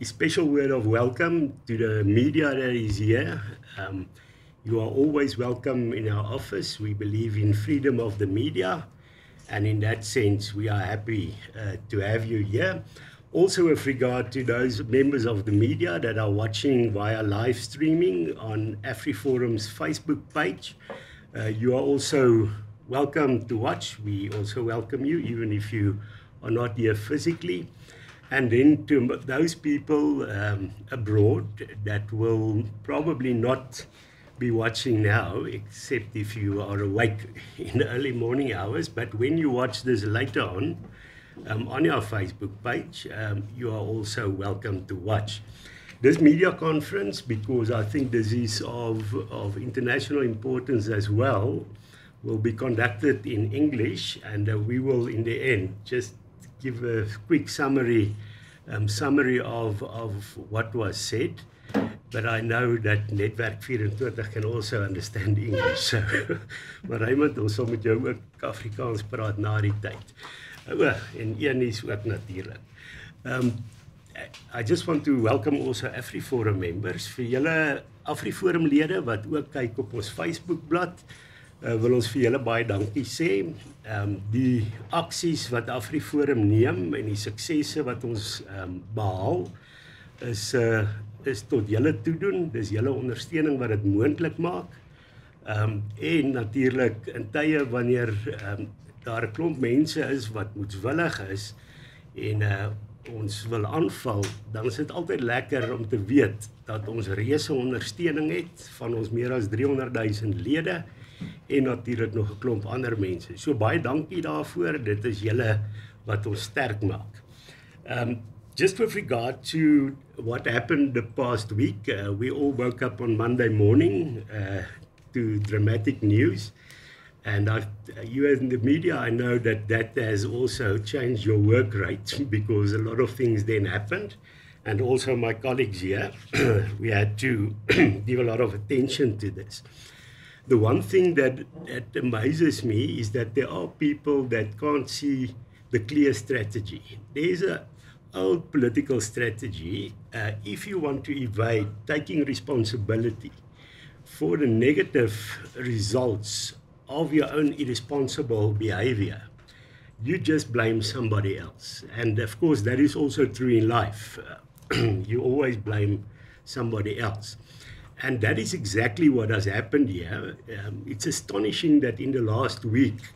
A special word of welcome to the media that is here. You are always welcome in our office. We believe in freedom of the media, and in that sense, we are happy to have you here. Also, with regard to those members of the media that are watching via live streaming on AfriForum's Facebook page, you are also welcome to watch. We also welcome you, even if you are not here physically. And then to those people abroad that will probably not be watching now, except if you are awake in the early morning hours. But when you watch this later on our Facebook page, you are also welcome to watch. This media conference, because I think this is of international importance as well, will be conducted in English, and we will, in the end, just give a quick summary of what was said. But I know that Netwerk 24 can also understand English. So, maar Raymond, ons sal met jou ook Afrikaans praat na die tyd. En Enies ook natuurlijk. I just want to welcome also AfriForum members. Vir julle AfriForum lede wat ook kyk op ons Facebookblad, wil ons vir julle baie dankie sê. Die aksies wat AfriForum neem en die suksesse wat ons behaal is tot julle toedoen. Dis julle ondersteuning wat dit moontlik maak. En natuurlik in tye wanneer daar 'n klomp mense is wat moedswillig is en ons wil aanval, dan is dit altyd lekker om te weet dat ons reuse ondersteuning het van ons meer as 300,000 lede en natuurlik nog 'n klomp ander mense. So baie dankie daarvoor. Dit is julle wat ons sterk maak. Just with regard to what happened the past week, we all woke up on Monday morning to dramatic news. And you in the media, I know that has also changed your work rate because a lot of things then happened. And also my colleagues here, we had to give a lot of attention to this. The one thing that amazes me is that there are people that can't see the clear strategy. There's an old political strategy. If you want to evade taking responsibility for the negative results of your own irresponsible behavior, you just blame somebody else. And of course, that is also true in life. You always blame somebody else. And that is exactly what has happened here. It's astonishing that in the last week,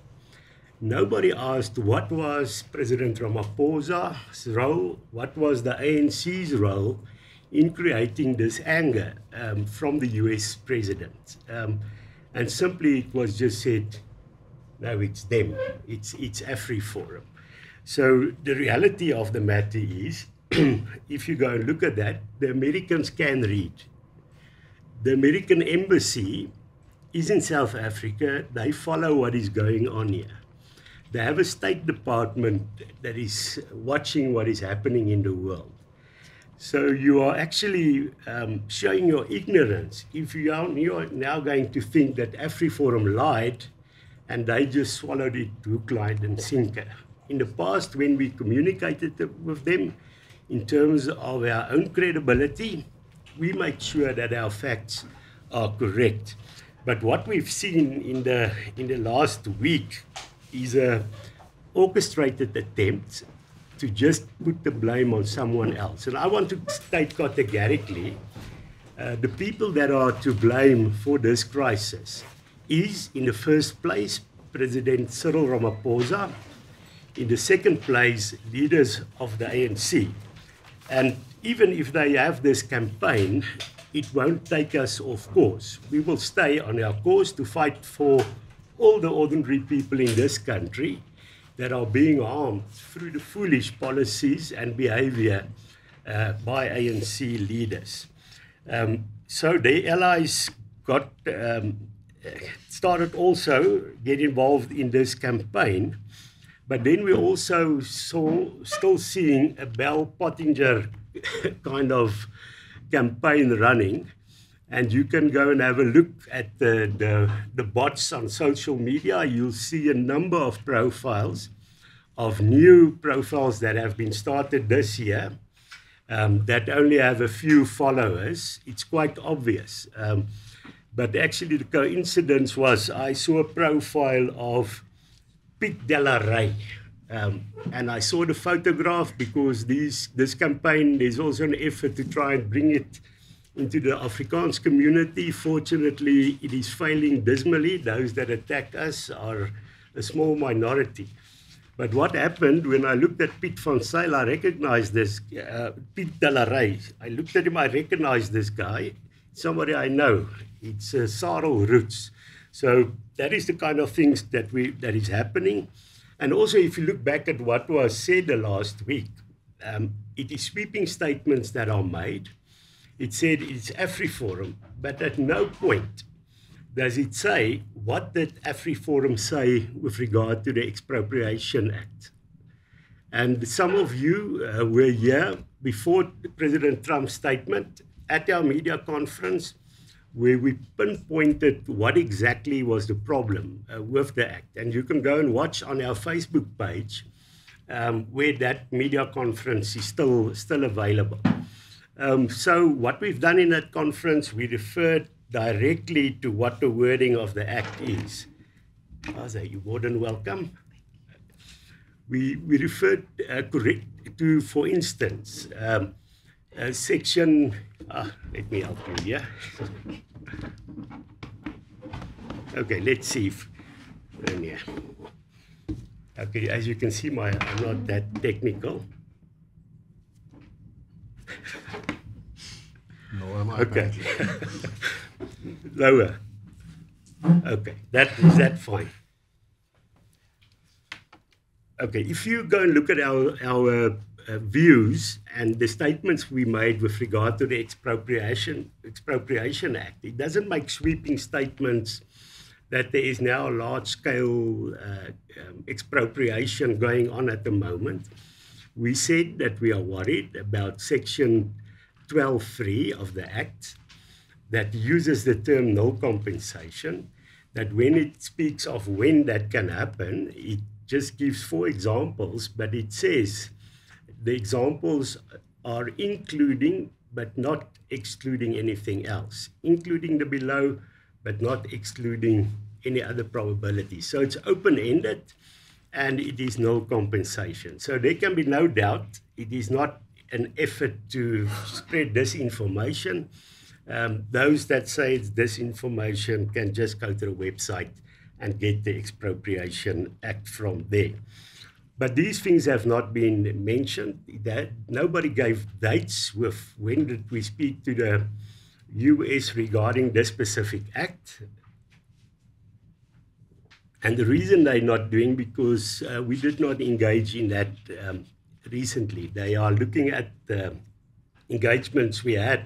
nobody asked what was President Ramaphosa's role, what was the ANC's role in creating this anger from the US president. And simply it was just said, no, it's them, it's AfriForum. So the reality of the matter is, if you go and look at that, the Americans can read. The American embassy is in South Africa. They follow what is going on here. They have a State Department that is watching what is happening in the world. So you are actually showing your ignorance if you are now going to think that AfriForum lied and they just swallowed it hook, line and sinker. In the past, when we communicated with them in terms of our own credibility, we make sure that our facts are correct. But what we've seen in the last week is a orchestrated attempt to just put the blame on someone else. And I want to state categorically, the people that are to blame for this crisis is, in the first place, President Cyril Ramaphosa, in the second place, leaders of the ANC. And even if they have this campaign, it won't take us off course. We will stay on our course to fight for all the ordinary people in this country that are being harmed through the foolish policies and behavior by ANC leaders. So the allies started also get involved in this campaign, but then we also still seeing a Bell Pottinger kind of campaign running. And you can go and have a look at the bots on social media. You'll see a number of profiles, of new profiles that have been started this year, that only have a few followers. It's quite obvious. But actually the coincidence was I saw a profile of Piet Della Rey. And I saw the photograph because this campaign, there's also an effort to try and bring it into the Afrikaans community. Fortunately, it is failing dismally. Those that attack us are a small minority. But what happened when I looked at Piet van Zyl, I recognized this, Piet Della Rey. I looked at him, I recognized this guy, somebody I know. It's Cyril Roots. So that is the kind of things that is happening. And also, if you look back at what was said the last week, it is sweeping statements that are made. It said it's AfriForum, but at no point does it say what did AfriForum say with regard to the Expropriation Act. And some of you were here before President Trump's statement at our media conference, where we pinpointed what exactly was the problem with the act. And you can go and watch on our Facebook page where that media conference is still available. So what we've done in that conference, we referred directly to what the wording of the act is. Aza, you're more than welcome. We referred to, for instance, section, let me help you here. Okay, let's see if, yeah. Okay, as you can see, I'm not that technical. No, am I? Okay. Lower. Okay, is that fine? Okay, if you go and look at our views and the statements we made with regard to the Expropriation Act, it doesn't make sweeping statements that there is now a large-scale expropriation going on at the moment. We said that we are worried about Section 12.3 of the Act that uses the term no compensation, that when it speaks of when that can happen, it just gives 4 examples, but it says the examples are including but not excluding anything else, including the below but not excluding any other probability. So it's open-ended and it is no compensation. So there can be no doubt it is not an effort to spread disinformation. Those that say it's disinformation can just go to the website and get the Expropriation Act from there. But these things have not been mentioned. That nobody gave dates with when did we speak to the US regarding this specific act. And the reason they're not doing, because we did not engage in that recently. They are looking at the engagements we had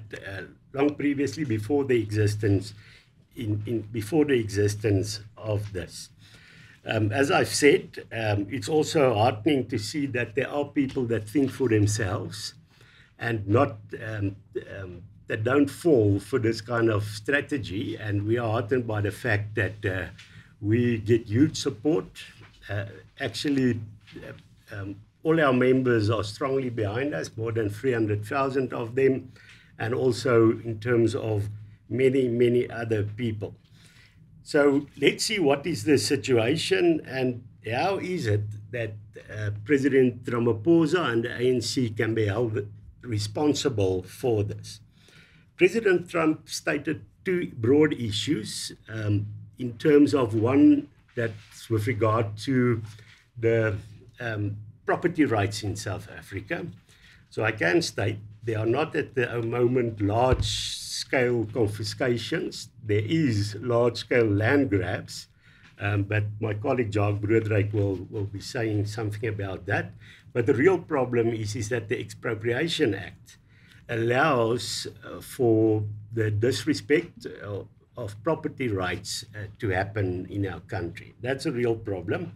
long previously before the existence of this. As I've said, it's also heartening to see that there are people that think for themselves and not that don't fall for this kind of strategy. And we are heartened by the fact that we get huge support. Actually, all our members are strongly behind us, more than 300,000 of them, and also in terms of many, many other people. So let's see what is the situation and how is it that President Ramaphosa and the ANC can be held responsible for this. President Trump stated 2 broad issues in terms of one that's with regard to the property rights in South Africa. So I can state they are not at the moment large-scale confiscations. There is large-scale land grabs, but my colleague Jacques Broodryk will be saying something about that. But the real problem is that the Expropriation Act allows for the disrespect of property rights to happen in our country. That's a real problem.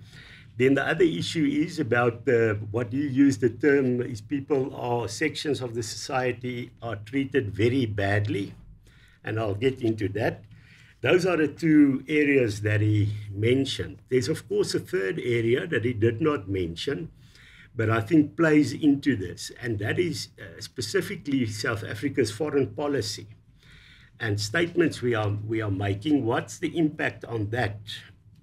Then the other issue is about what you use the term is people or sections of the society are treated very badly, and I'll get into that. Those are the 2 areas that he mentioned. There's of course a third area that he did not mention, but I think plays into this, and that is specifically South Africa's foreign policy and statements we are making. What's the impact on that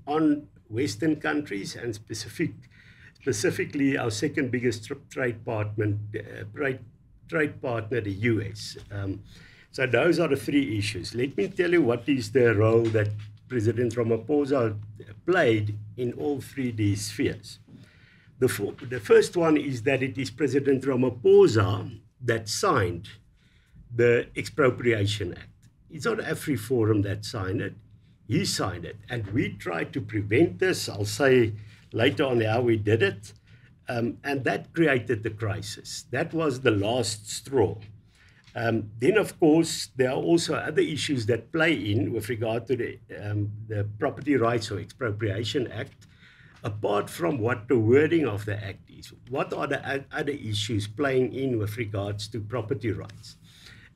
on Western countries, and specifically our second biggest trade partner, the US. So those are the three issues. Let me tell you what is the role that President Ramaphosa played in all three these spheres. The first one is that it is President Ramaphosa that signed the Expropriation Act. It's not AfriForum that signed it. He signed it. And we tried to prevent this. I'll say later on how we did it. And that created the crisis. That was the last straw. Then, of course, there are also other issues that play in with regard to the Property Rights or Expropriation Act. Apart from what the wording of the Act is, what are the other issues playing in with regards to property rights?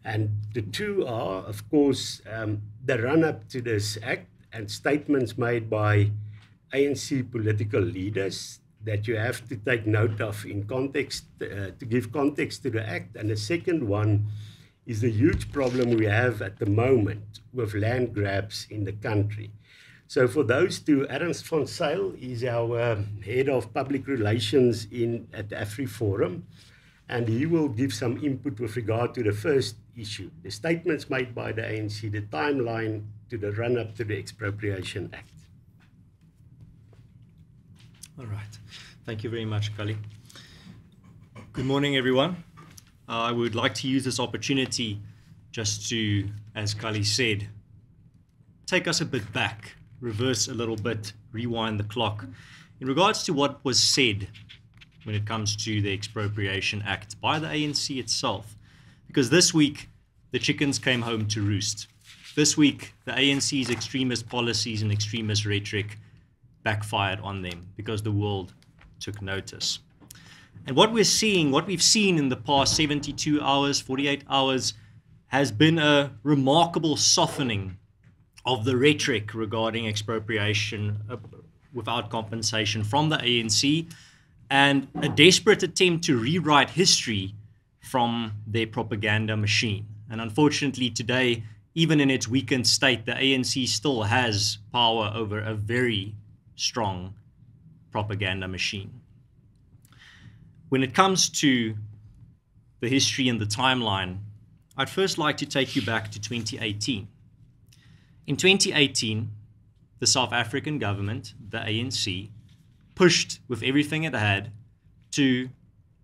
And the two are, of course, the run-up to this Act and statements made by ANC political leaders that you have to take note of in context, to give context to the Act. And the second one is the huge problem we have at the moment with land grabs in the country. So for those two, Ernst van Zyl is our head of public relations at AfriForum, and he will give some input with regard to the first issue, the statements made by the ANC, the timeline to the run-up to the Expropriation Act. All right. Thank you very much, Kali. Good morning, everyone. I would like to use this opportunity just to, as Kali said, take us a bit back, reverse a little bit, rewind the clock in regards to what was said when it comes to the Expropriation Act by the ANC itself. Because this week, the chickens came home to roost. This week, the ANC's extremist policies and extremist rhetoric backfired on them because the world took notice. And what we've seen in the past 72 hours, 48 hours, has been a remarkable softening of the rhetoric regarding expropriation without compensation from the ANC, and a desperate attempt to rewrite history from their propaganda machine. And unfortunately today, even in its weakened state, the ANC still has power over a very strong propaganda machine. When it comes to the history and the timeline, I'd first like to take you back to 2018. In 2018, the South African government, the ANC, pushed with everything it had to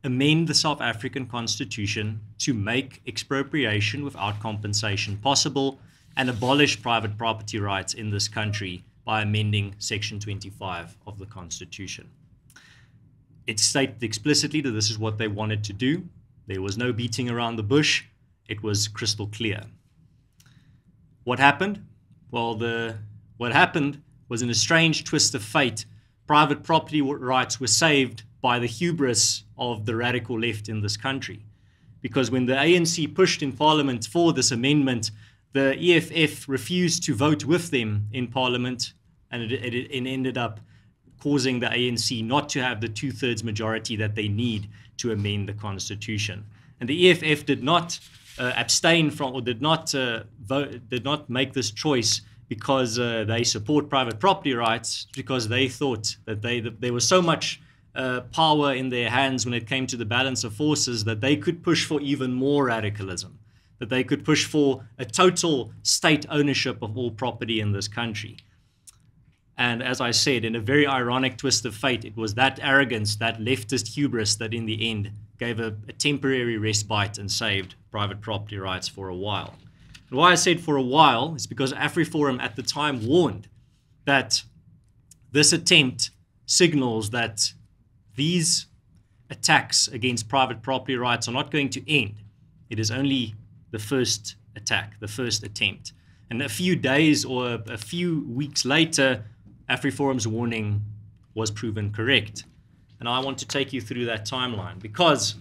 amend the South African Constitution to make expropriation without compensation possible and abolish private property rights in this country by amending Section 25 of the Constitution. It stated explicitly that this is what they wanted to do. There was no beating around the bush. It was crystal clear. What happened? Well, what happened was, in a strange twist of fate, private property rights were saved by the hubris of the radical left in this country. Because when the ANC pushed in Parliament for this amendment, the EFF refused to vote with them in Parliament, and it ended up causing the ANC not to have the 2/3 majority that they need to amend the Constitution. And the EFF did not abstain from, or did not make this choice because they support private property rights, because they thought that there was so much power in their hands when it came to the balance of forces that they could push for even more radicalism, that they could push for a total state ownership of all property in this country. And as I said, in a very ironic twist of fate, it was that arrogance, that leftist hubris, that in the end gave a temporary respite and saved private property rights for a while. And why I said for a while is because AfriForum at the time warned that this attempt signals that these attacks against private property rights are not going to end. It is only the first attack, the first attempt. And a few days or a few weeks later, AfriForum's warning was proven correct. And I want to take you through that timeline, because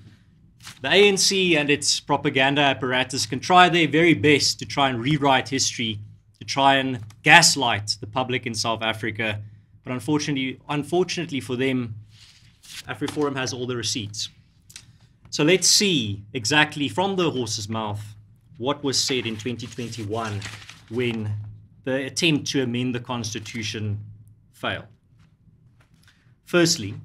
the ANC and its propaganda apparatus can try their very best to try and rewrite history, to try and gaslight the public in South Africa. But unfortunately for them, AfriForum has all the receipts. So let's see exactly from the horse's mouth what was said in 2021 when the attempt to amend the Constitution failed. Firstly,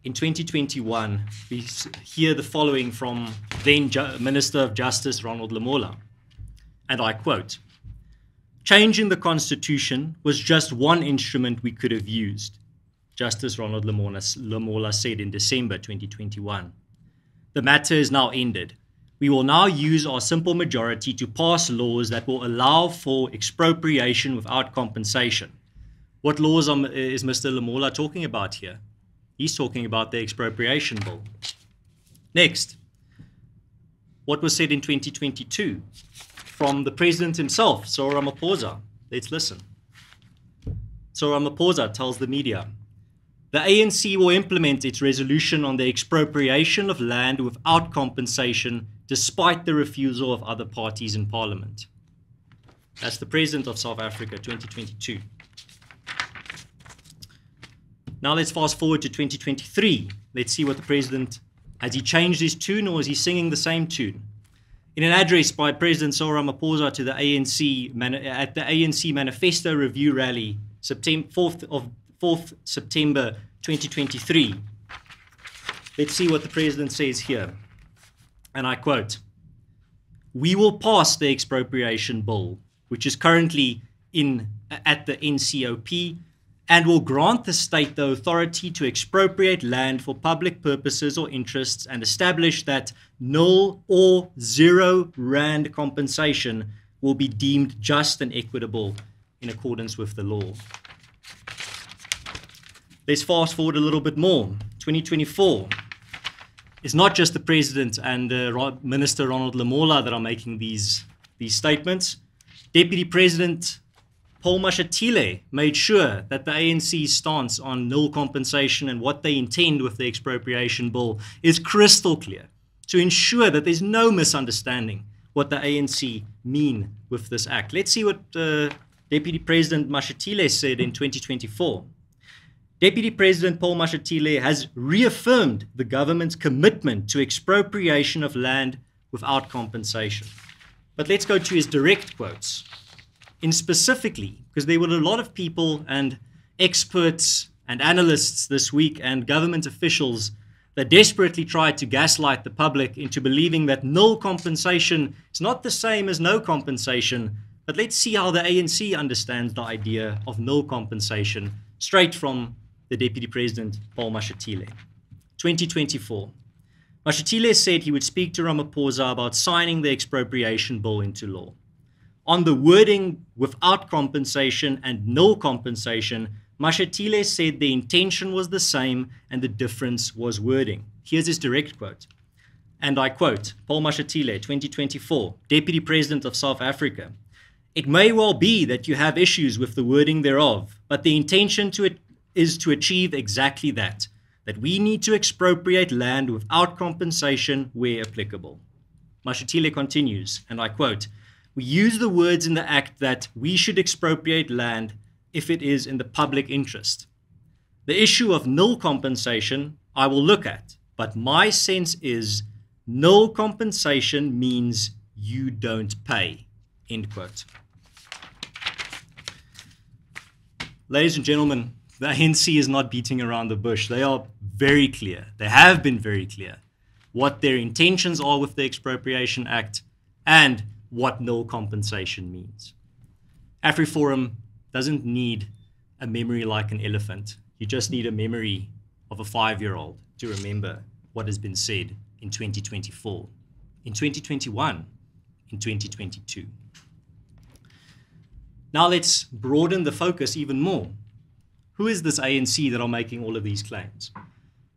in 2021, we hear the following from then Minister of Justice Ronald Lamola, and I quote, "Changing the Constitution was just one instrument we could have used," Justice Ronald Lamola said in December 2021. "The matter is now ended. We will now use our simple majority to pass laws that will allow for expropriation without compensation." What laws is Mr. Lamola talking about here? He's talking about the expropriation bill. Next, what was said in 2022 from the president himself, Cyril Ramaphosa? Let's listen. Cyril Ramaphosa tells the media, "The ANC will implement its resolution on the expropriation of land without compensation despite the refusal of other parties in parliament." That's the president of South Africa, 2022. Now let's fast forward to 2023. Let's see what the president, has he changed his tune or is he singing the same tune? In an address by President Cyril Ramaphosa to the ANC at the ANC Manifesto Review Rally, 4th September 2023, let's see what the president says here. And I quote, "We will pass the expropriation bill, which is currently at the NCOP, and will grant the state the authority to expropriate land for public purposes or interests and establish that null or 0 rand compensation will be deemed just and equitable in accordance with the law." Let's fast forward a little bit more. 2024. It's not just the president and Minister Ronald Lamola that are making these statements. Deputy President Paul Mashatile made sure that the ANC's stance on null compensation and what they intend with the expropriation bill is crystal clear to ensure that there's no misunderstanding what the ANC mean with this act. Let's see what Deputy President Mashatile said in 2024. Deputy President Paul Mashatile has reaffirmed the government's commitment to expropriation of land without compensation. But let's go to his direct quotes. In specifically, because there were a lot of people and experts and analysts this week and government officials that desperately tried to gaslight the public into believing that null compensation is not the same as no compensation. But let's see how the ANC understands the idea of null compensation straight from the Deputy President, Paul Mashatile. 2024. Mashatile said he would speak to Ramaphosa about signing the expropriation bill into law. On the wording without compensation and no compensation, Mashatile said the intention was the same and the difference was wording. Here's his direct quote. And I quote, Paul Mashatile, 2024, Deputy President of South Africa. "It may well be that you have issues with the wording thereof, but the intention is to achieve exactly that we need to expropriate land without compensation where applicable." Mashatile continues, and I quote, "We use the words in the act that we should expropriate land if it is in the public interest. The issue of null compensation I will look at, but my sense is null compensation means you don't pay." End quote. Ladies and gentlemen, the ANC is not beating around the bush. They are very clear. They have been very clear what their intentions are with the Expropriation Act and what null compensation means. AfriForum doesn't need a memory like an elephant. You just need a memory of a 5-year-old to remember what has been said in 2024, in 2021, in 2022. Now let's broaden the focus even more. Who is this ANC that are making all of these claims?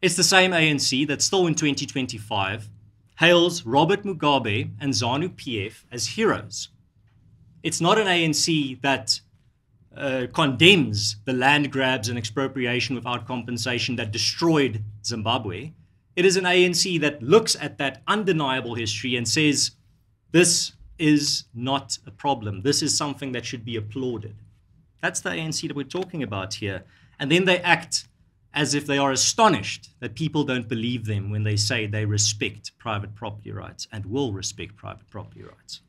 It's the same ANC that still in 2025 hails Robert Mugabe and ZANU-PF as heroes. It's not an ANC that condemns the land grabs and expropriation without compensation that destroyed Zimbabwe. It is an ANC that looks at that undeniable history and says, this is not a problem. This is something that should be applauded. That's the ANC that we're talking about here. And then they act as if they are astonished that people don't believe them when they say they respect private property rights and will respect private property rights.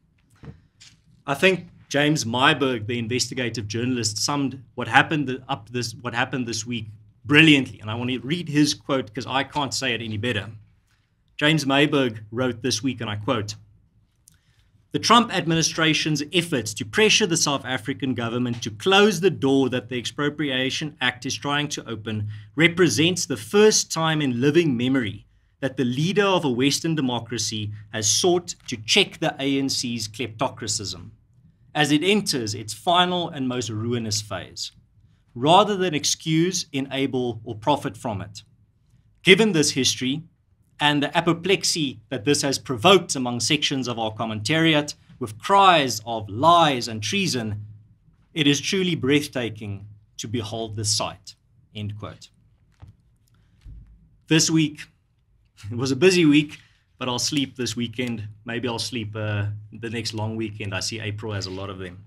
I think James Myburgh, the investigative journalist, summed what happened this week brilliantly, and I want to read his quote because I can't say it any better. James Myburgh wrote this week, and I quote, "The Trump administration's efforts to pressure the South African government to close the door that the Expropriation Act is trying to open represents the first time in living memory that the leader of a Western democracy has sought to check the ANC's kleptocracism as it enters its final and most ruinous phase, rather than excuse, enable, or profit from it. Given this history, and the apoplexy that this has provoked among sections of our commentariat with cries of lies and treason, it is truly breathtaking to behold this sight." End quote. This week, it was a busy week, but I'll sleep this weekend. Maybe I'll sleep the next long weekend. I see April has a lot of them.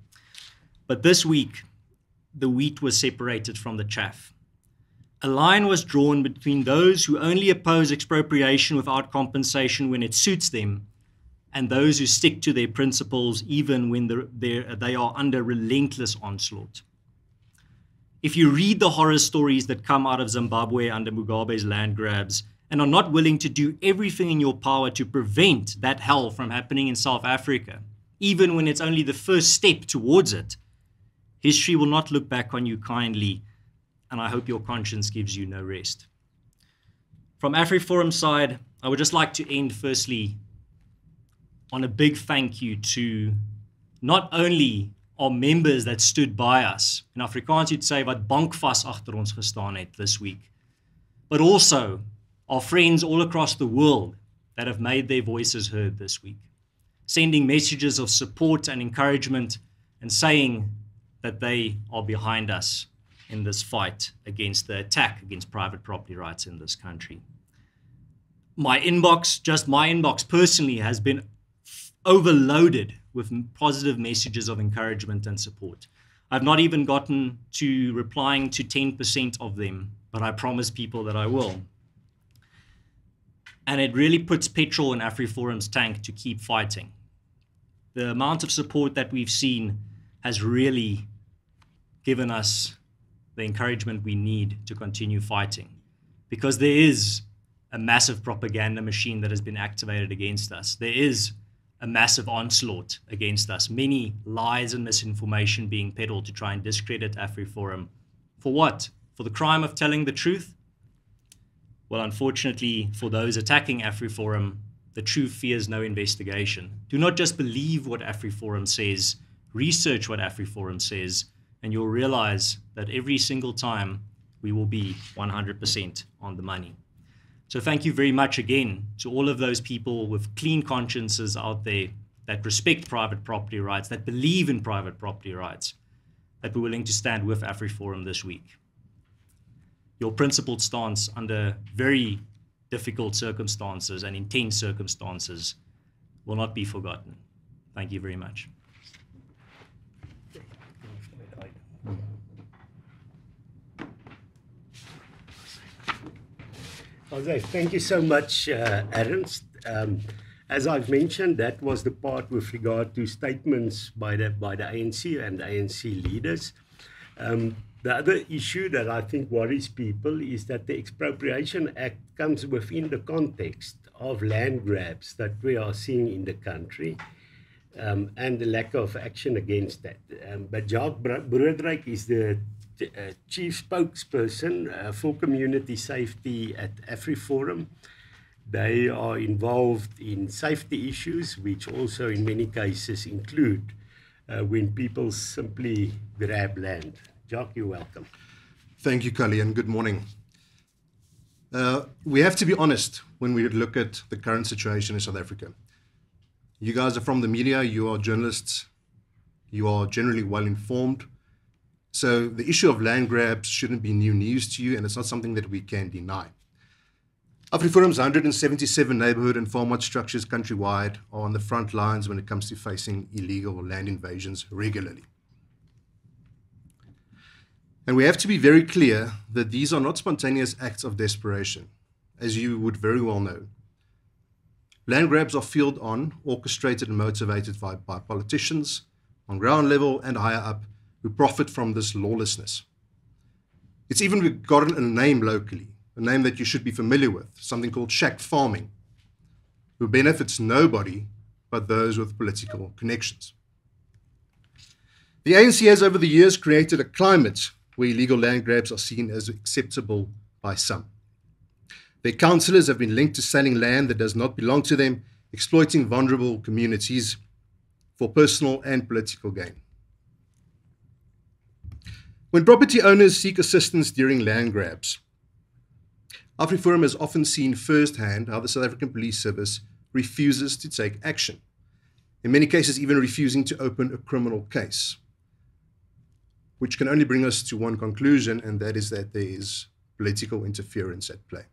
But this week, the wheat was separated from the chaff. A line was drawn between those who only oppose expropriation without compensation when it suits them and those who stick to their principles even when they are under relentless onslaught. If you read the horror stories that come out of Zimbabwe under Mugabe's land grabs and are not willing to do everything in your power to prevent that hell from happening in South Africa, even when it's only the first step towards it, history will not look back on you kindly, and I hope your conscience gives you no rest. From AfriForum's side, I would just like to end firstly on a big thank you to not only our members that stood by us, in Afrikaans you'd say wat bankvas agter ons gestaan het this week, but also our friends all across the world that have made their voices heard this week, sending messages of support and encouragement and saying that they are behind us in this fight against the attack against private property rights in this country. My inbox personally has been overloaded with positive messages of encouragement and support. I've not even gotten to replying to 10% of them, but I promise people that I will. And it really puts petrol in AfriForum's tank to keep fighting. The amount of support that we've seen has really given us the encouragement we need to continue fighting, because there is a massive propaganda machine that has been activated against us. There is a massive onslaught against us, many lies and misinformation being peddled to try and discredit AfriForum. For what? For the crime of telling the truth? Well, unfortunately, for those attacking AfriForum, the truth fears no investigation. Do not just believe what AfriForum says, research what AfriForum says, and you'll realize that every single time we will be 100% on the money. So thank you very much again to all of those people with clean consciences out there that respect private property rights, that believe in private property rights, that were willing to stand with AfriForum this week. Your principled stance under very difficult circumstances and intense circumstances will not be forgotten. Thank you very much. Jose, thank you so much, Ernst. As I've mentioned, that was the part with regard to statements by the ANC and ANC leaders. The other issue that I think worries people is that the Expropriation Act comes within the context of land grabs that we are seeing in the country, and the lack of action against that. But Jacques Broodryk is the chief spokesperson for community safety at AfriForum. They are involved in safety issues, which also in many cases include when people simply grab land. Jacques, you're welcome. Thank you, Kali, and good morning. We have to be honest when we look at the current situation in South Africa. You guys are from the media, you are journalists, you are generally well informed. So the issue of land grabs shouldn't be new news to you, and it's not something that we can deny. AfriForum's 177 neighborhood and farmwide structures countrywide are on the front lines when it comes to facing illegal land invasions regularly. And we have to be very clear that these are not spontaneous acts of desperation, as you would very well know. Land grabs are fueled on, orchestrated and motivated by politicians on ground level and higher up who profit from this lawlessness. It's even gotten a name locally, a name that you should be familiar with, something called shack farming, who benefits nobody but those with political connections. The ANC has over the years created a climate where illegal land grabs are seen as acceptable by some. Their councillors have been linked to selling land that does not belong to them, exploiting vulnerable communities for personal and political gain. When property owners seek assistance during land grabs, AfriForum has often seen firsthand how the South African Police Service refuses to take action, in many cases even refusing to open a criminal case, which can only bring us to one conclusion, and that is that there is political interference at play.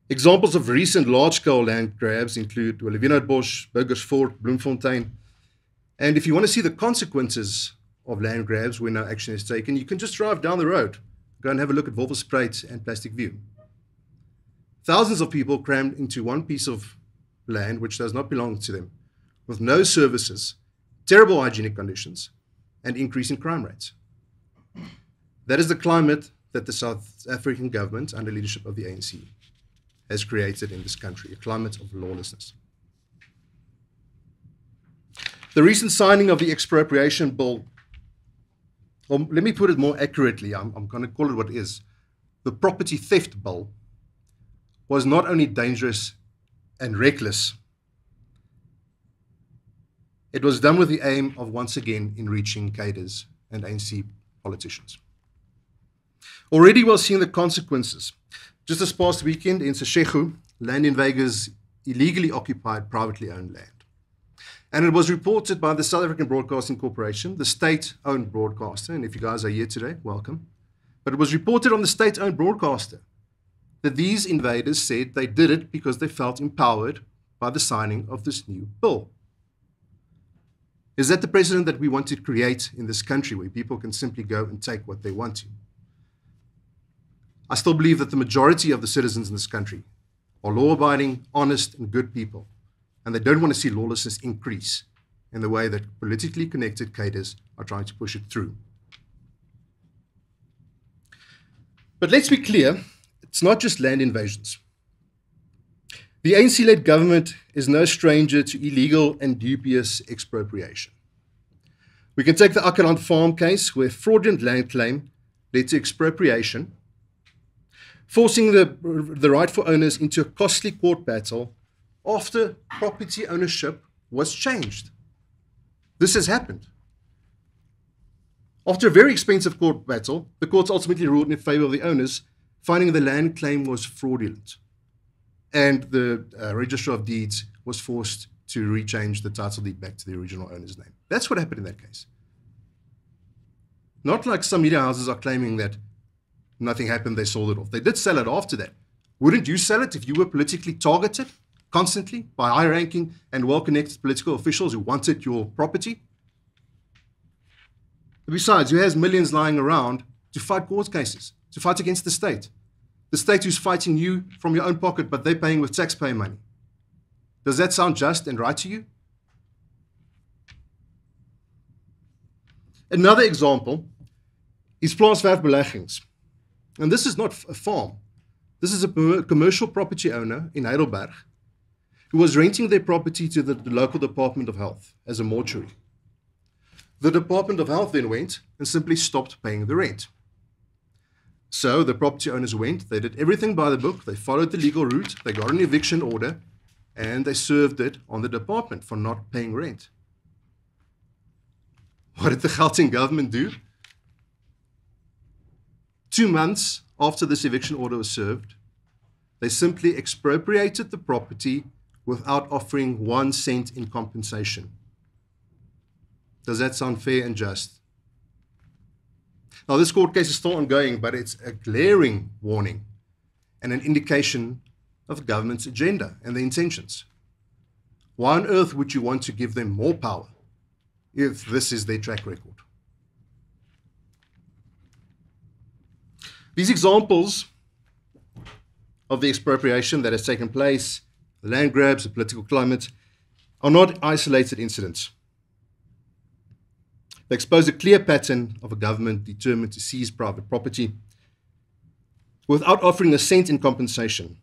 Examples of recent large-scale land grabs include Willowbosch, Burgersfort, Bloemfontein. And if you want to see the consequences of land grabs when no action is taken, you can just drive down the road, go and have a look at Wolfspruit and Plastic View. Thousands of people crammed into one piece of land which does not belong to them, with no services, terrible hygienic conditions, and increasing crime rates. That is the climate that the South African government, under leadership of the ANC, has created in this country, a climate of lawlessness. The recent signing of the expropriation bill, or let me put it more accurately, I'm going to call it what it is. The property theft bill was not only dangerous and reckless, it was done with the aim of once again enriching cadres and ANC politicians. Already we're seeing the consequences. Just this past weekend in Seshego, land invaders illegally occupied privately owned land. And it was reported by the South African Broadcasting Corporation, the state-owned broadcaster, and if you guys are here today, welcome. But it was reported on the state-owned broadcaster that these invaders said they did it because they felt empowered by the signing of this new bill. Is that the precedent that we want to create in this country, where people can simply go and take what they want to? I still believe that the majority of the citizens in this country are law-abiding, honest, and good people, and they don't want to see lawlessness increase in the way that politically connected cadres are trying to push it through. But let's be clear, it's not just land invasions. The ANC-led government is no stranger to illegal and dubious expropriation. We can take the Ackerland farm case, where fraudulent land claim led to expropriation, forcing the rightful owners into a costly court battle after property ownership was changed. This has happened. After a very expensive court battle, the courts ultimately ruled in favor of the owners, finding the land claim was fraudulent. And the Register of Deeds was forced to rechange the title deed back to the original owner's name. That's what happened in that case. Not like some media houses are claiming that nothing happened, they sold it off. They did sell it after that. Wouldn't you sell it if you were politically targeted constantly by high-ranking and well-connected political officials who wanted your property? Besides, who has millions lying around to fight court cases, to fight against the state? The state who's fighting you from your own pocket, but they're paying with taxpayer money. Does that sound just and right to you? Another example is plaaswerfbeleggings. And this is not a farm. This is a commercial property owner in Heidelberg who was renting their property to the local Department of Health as a mortuary. The Department of Health then went and simply stopped paying the rent. So the property owners went, they did everything by the book, they followed the legal route, they got an eviction order, and they served it on the department for not paying rent. What did the Gauteng government do? 2 months after this eviction order was served, they simply expropriated the property without offering 1 cent in compensation. Does that sound fair and just? Now, this court case is still ongoing, but it's a glaring warning and an indication of the government's agenda and the intentions. Why on earth would you want to give them more power if this is their track record? These examples of the expropriation that has taken place, the land grabs, the political climate, are not isolated incidents. They expose a clear pattern of a government determined to seize private property without offering a cent in compensation.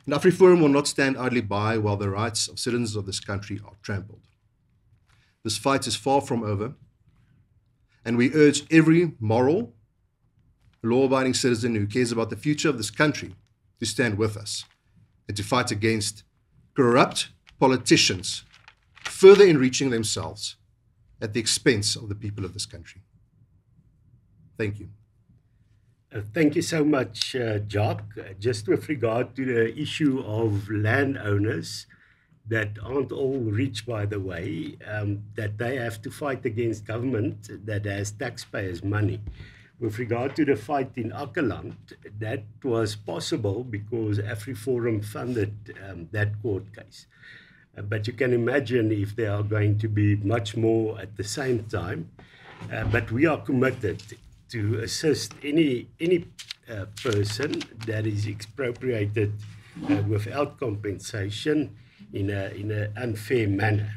And AfriForum will not stand idly by while the rights of citizens of this country are trampled. This fight is far from over, and we urge every moral, law-abiding citizen who cares about the future of this country to stand with us and to fight against corrupt politicians further enriching themselves at the expense of the people of this country. Thank you. Thank you so much, Jock. Just with regard to the issue of landowners that aren't all rich, by the way, that they have to fight against government that has taxpayers' money. With regard to the fight in Ackerland, that was possible because AfriForum funded that court case. But you can imagine if there are going to be much more at the same time. But we are committed to assist any person that is expropriated without compensation in an unfair manner.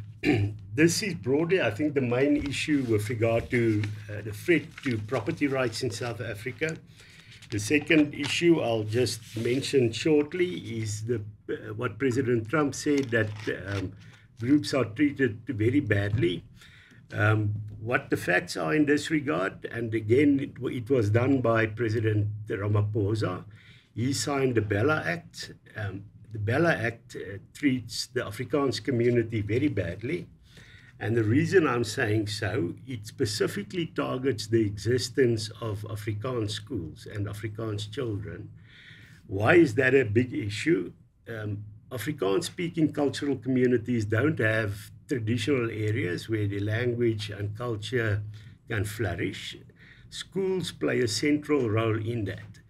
This is broadly, I think, the main issue with regard to the threat to property rights in South Africa. The second issue I'll just mention shortly is what President Trump said, that groups are treated very badly. What the facts are in this regard, and again, it was done by President Ramaphosa. He signed the Bella Act. The Bella Act treats the Afrikaans community very badly. And the reason I'm saying so, it specifically targets the existence of Afrikaans schools and Afrikaans children. Why is that a big issue? Afrikaans-speaking cultural communities don't have traditional areas where the language and culture can flourish. Schools play a central role in that.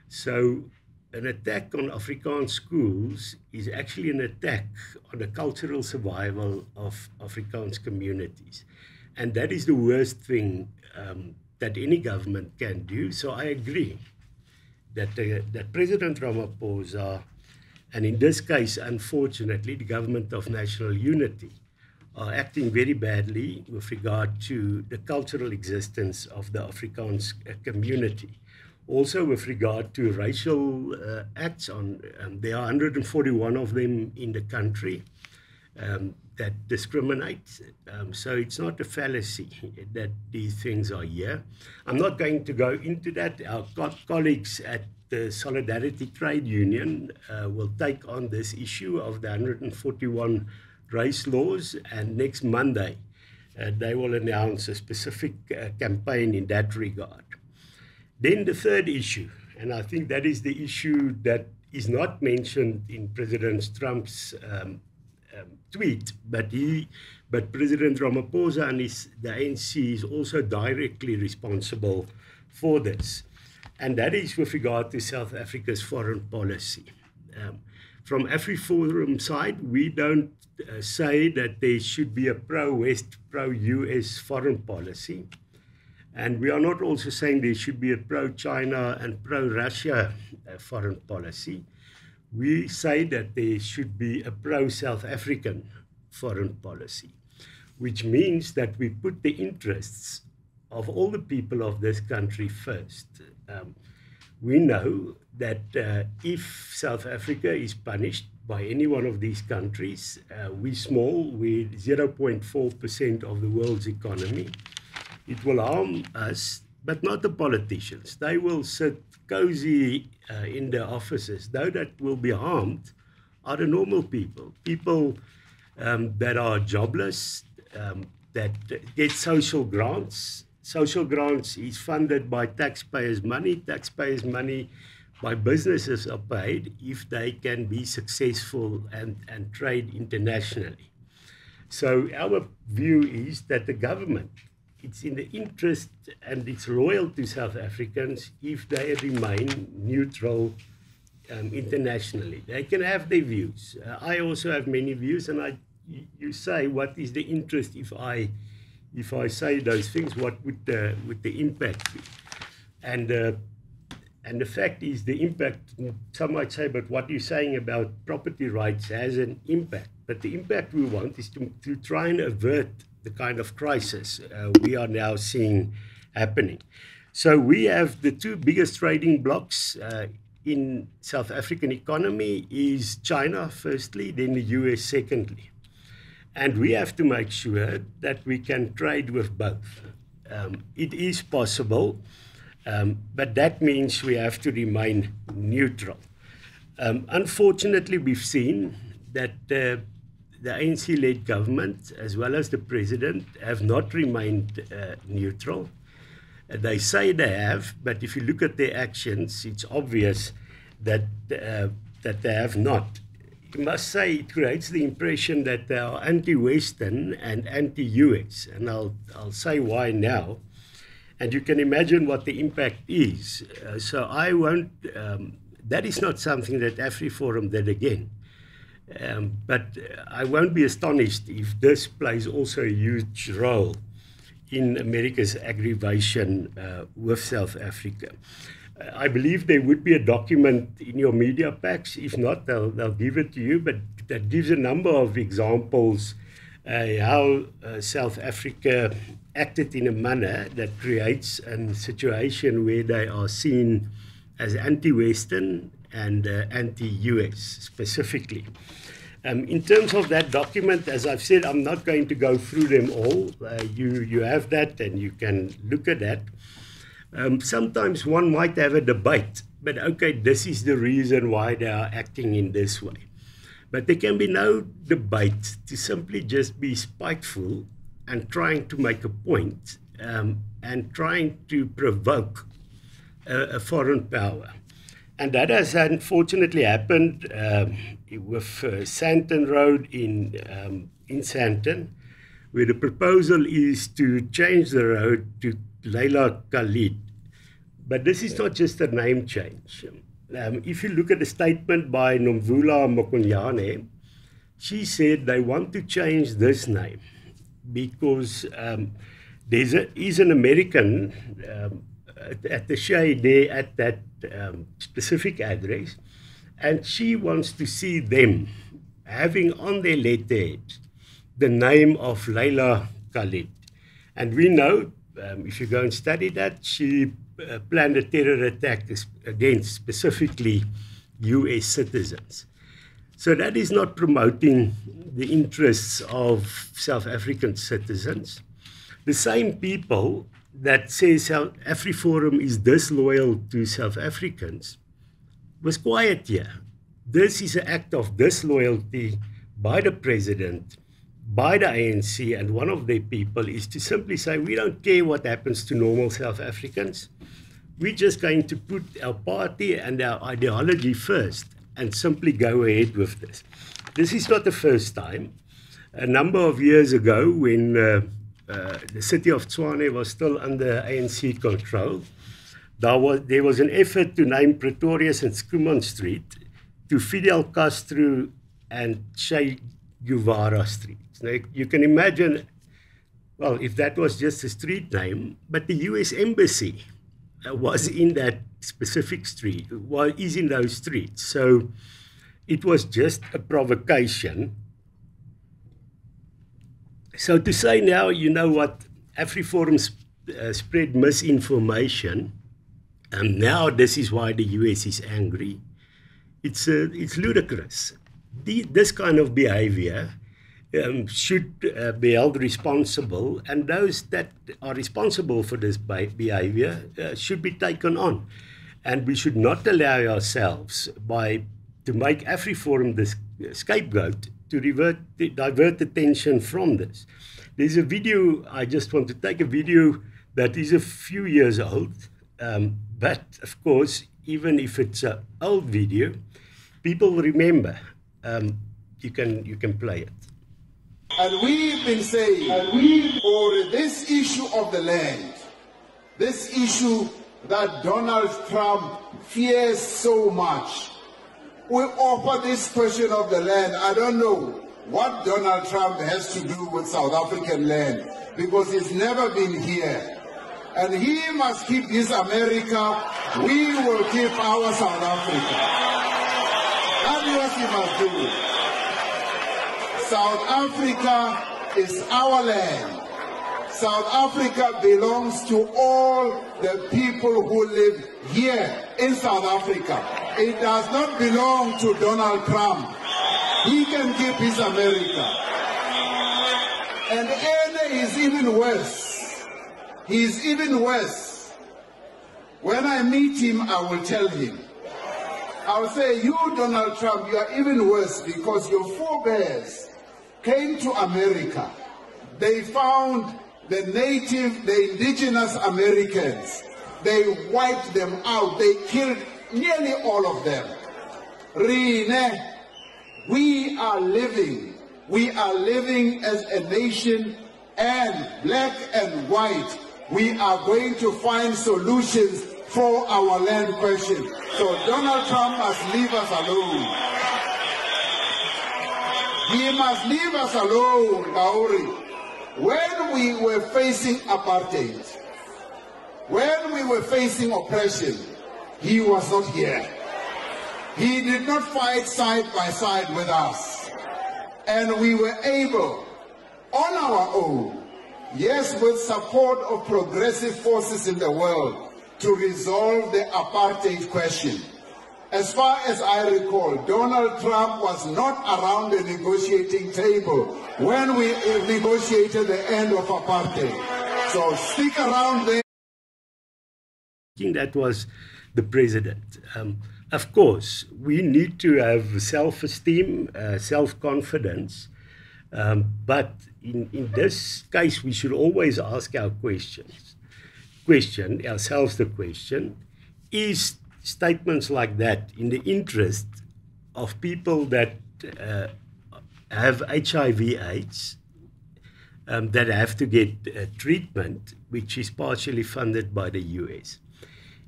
So an attack on Afrikaans schools is actually an attack on the cultural survival of Afrikaans communities. And that is the worst thing that any government can do. So I agree that President Ramaphosa, and in this case, unfortunately, the Government of National Unity, are acting very badly with regard to the cultural existence of the Afrikaans community. Also, with regard to racial acts, there are 141 of them in the country that discriminate. So it's not a fallacy that these things are here. I'm not going to go into that. Our colleagues at the Solidarity Trade Union will take on this issue of the 141 race laws, and next Monday they will announce a specific campaign in that regard. Then the third issue, and I think that is the issue that is not mentioned in President Trump's tweet, but President Ramaphosa and the ANC is also directly responsible for this. And that is with regard to South Africa's foreign policy. From AfriForum's side, we don't say that there should be a pro-West, pro-US foreign policy. And we are not also saying there should be a pro-China and pro-Russia foreign policy. We say that there should be a pro-South African foreign policy, which means that we put the interests of all the people of this country first. We know that if South Africa is punished by any one of these countries, we're small, we're 0.4% of the world's economy. It will harm us, but not the politicians. They will sit cozy in their offices. Those that will be harmed are the normal people, people that are jobless, that get social grants. Social grants is funded by taxpayers' money. Taxpayers' money by businesses are paid if they can be successful and trade internationally. So our view is that the government, it's in the interest and it's loyal to South Africans if they remain neutral internationally. They can have their views. I also have many views, and you say, what is the interest if I say those things? What would the impact be? And the fact is the impact, some might say, but what you're saying about property rights has an impact. But the impact we want is to try and avert the kind of crisis we are now seeing happening. So we have the two biggest trading blocs in South African economy is China firstly, then the US secondly. And we have to make sure that we can trade with both. It is possible, but that means we have to remain neutral. Unfortunately, we've seen that the ANC-led government, as well as the president, have not remained neutral. They say they have, but if you look at their actions, it's obvious that they have not. You must say it creates the impression that they are anti-Western and anti-US, and I'll say why now. And you can imagine what the impact is. So I won't, that is not something that AfriForum did again. But I won't be astonished if this plays also a huge role in America's aggravation with South Africa. I believe there would be a document in your media packs. If not, they'll give it to you, but that gives a number of examples how South Africa acted in a manner that creates a situation where they are seen as anti-Western and anti-US specifically. In terms of that document, as I've said, I'm not going to go through them all. You have that and you can look at that. Sometimes one might have a debate, but okay, this is the reason why they are acting in this way. But there can be no debate to simply just be spiteful and trying to make a point and trying to provoke a foreign power. And that has unfortunately happened with Sandton Road in Sandton, where the proposal is to change the road to Leila Khalid. But this is not just a name change. If you look at the statement by Nomvula Mokonyane, she said they want to change this name because there is an American at the shade there at that specific address, and she wants to see them having on their letterhead the name of Leila Khalid. And we know, if you go and study that, she planned a terror attack against specifically US citizens. So that is not promoting the interests of South African citizens. The same people that say AfriForum is disloyal to South Africans was quiet here. This is an act of disloyalty by the president, by the ANC, and one of their people is to simply say, we don't care what happens to normal South Africans. We're just going to put our party and our ideology first and simply go ahead with this. This is not the first time. A number of years ago, when the city of Tshwane was still under ANC control, there was an effort to name Pretorius and Schoeman Street to Fidel Castro and Che Guevara Street. Now, you can imagine, well, if that was just a street name, but the US Embassy was in that specific street, is in those streets. So it was just a provocation. So to say now, you know what, AfriForum's spread misinformation, and now this is why the US is angry. It's ludicrous. This kind of behavior should be held responsible, and those that are responsible for this behavior should be taken on. And we should not allow ourselves to make AfriForum the scapegoat to divert attention from this. There's a video, I just want to take a video that is a few years old, but of course, even if it's an old video, people remember. You can play it. And we've been saying, for this issue of the land, this issue that Donald Trump fears so much, we offer this question of the land. I don't know what Donald Trump has to do with South African land, because he's never been here. And he must keep his America. We will keep our South Africa. That is what he must do. South Africa is our land. South Africa belongs to all the people who live here in South Africa. It does not belong to Donald Trump. He can keep his America. And is even worse. He is even worse. When I meet him, I will tell him. I will say, you, Donald Trump, you are even worse because your forebears came to America. They found the native, the indigenous Americans. They wiped them out. They killed nearly all of them. Rine, we are living as a nation, and black and white, we are going to find solutions for our land question. So Donald Trump must leave us alone. He must leave us alone, Maori. When we were facing apartheid, when we were facing oppression, he was not here. He did not fight side by side with us. And we were able, on our own, yes, with support of progressive forces in the world, to resolve the apartheid question. As far as I recall, Donald Trump was not around the negotiating table when we negotiated the end of apartheid. So stick around there. I think that was the president. Of course, we need to have self-esteem, self-confidence, but in this case, we should always ask our question ourselves the question, is statements like that in the interest of people that have HIV/AIDS, that have to get treatment, which is partially funded by the US?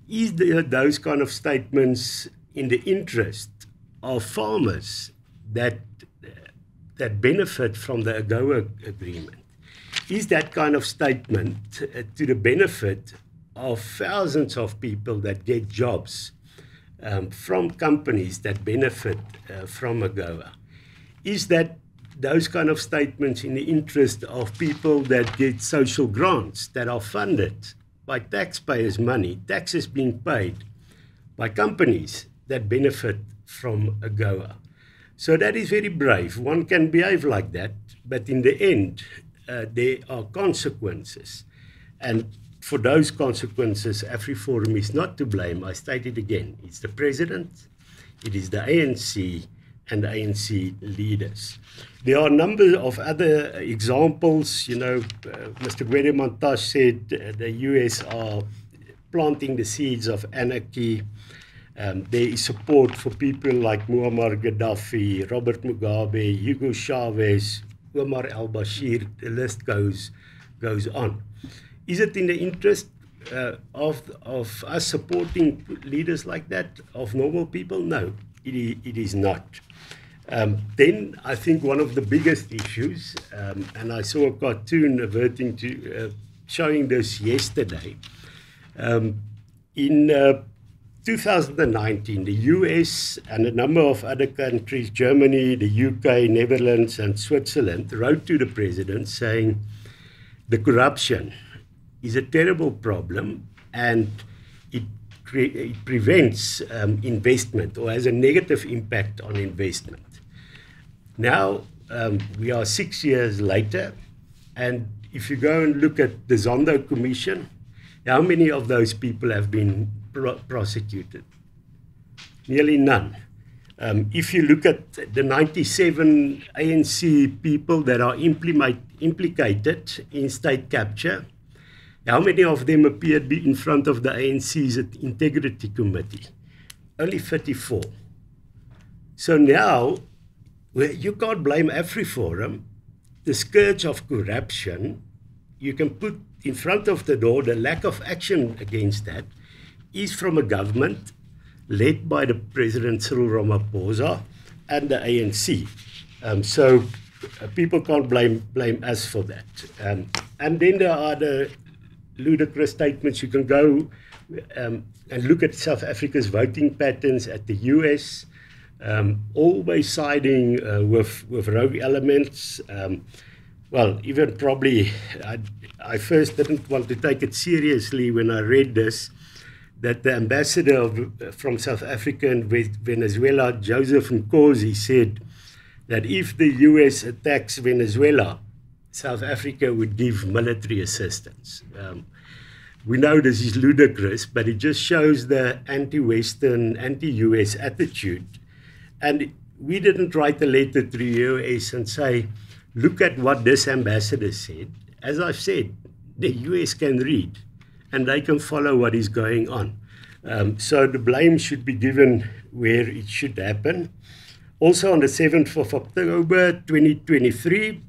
Is there those kind of statements in the interest of farmers that benefit from the AGOA agreement? Is that kind of statement to the benefit of thousands of people that get jobs from companies that benefit from AGOA? Is that those kind of statements in the interest of people that get social grants that are funded by taxpayers' money, taxes being paid by companies that benefit from AGOA? So that is very brave. One can behave like that, but in the end, there are consequences. And for those consequences, AfriForum is not to blame. I state it again. It's the president, it is the ANC, and the ANC leaders. There are a number of other examples. You know, Mr. Gwede Montash said the US are planting the seeds of anarchy. There is support for people like Muammar Gaddafi, Robert Mugabe, Hugo Chavez, Omar al-Bashir, the list goes on. Is it in the interest of us supporting leaders like that, of normal people? No, it is not. Then I think one of the biggest issues, and I saw a cartoon averting to showing this yesterday, in 2019, the US and a number of other countries, Germany, the UK, Netherlands, and Switzerland, wrote to the president saying the corruption is a terrible problem and it prevents investment or has a negative impact on investment. Now, we are 6 years later, and if you go and look at the Zondo Commission, how many of those people have been prosecuted? Nearly none. If you look at the 97 ANC people that are implicated in state capture, how many of them appeared in front of the ANC's Integrity Committee? Only 34. So now, you can't blame AfriForum. The scourge of corruption, you can put in front of the door. The lack of action against that is from a government led by the President Cyril Ramaphosa and the ANC. So people can't blame us for that. And then there are the ludicrous statements. You can go and look at South Africa's voting patterns at the US, always siding with rogue elements. Well, even probably, I first didn't want to take it seriously when I read this, that the ambassador from South Africa and Venezuela, Joseph Nkosi, said that if the US attacks Venezuela, South Africa would give military assistance. We know this is ludicrous, but it just shows the anti-Western, anti-US attitude. And we didn't write a letter to the US and say, look at what this ambassador said. As I've said, the US can read and they can follow what is going on. So the blame should be given where it should happen. Also on the 7th of October 2023,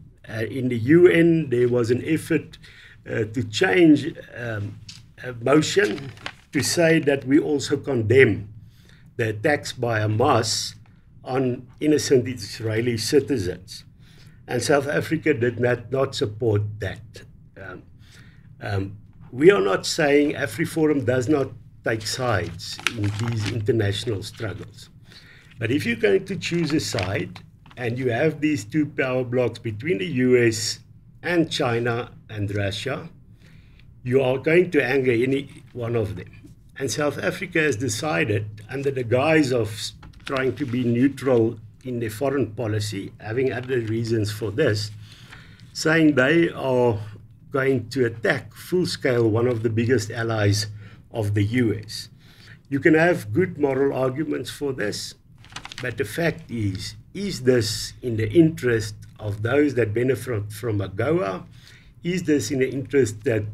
in the UN, there was an effort to change a motion to say that we also condemn the attacks by Hamas on innocent Israeli citizens. And South Africa did not support that. We are not saying AfriForum does not take sides in these international struggles. But if you're going to choose a side and you have these two power blocks between the US and China and Russia, you are going to anger any one of them. And South Africa has decided, under the guise of trying to be neutral in their foreign policy, having other reasons for this, saying they are going to attack full scale one of the biggest allies of the US. You can have good moral arguments for this, but the fact is this in the interest of those that benefit from AGOA? Is this in the interest that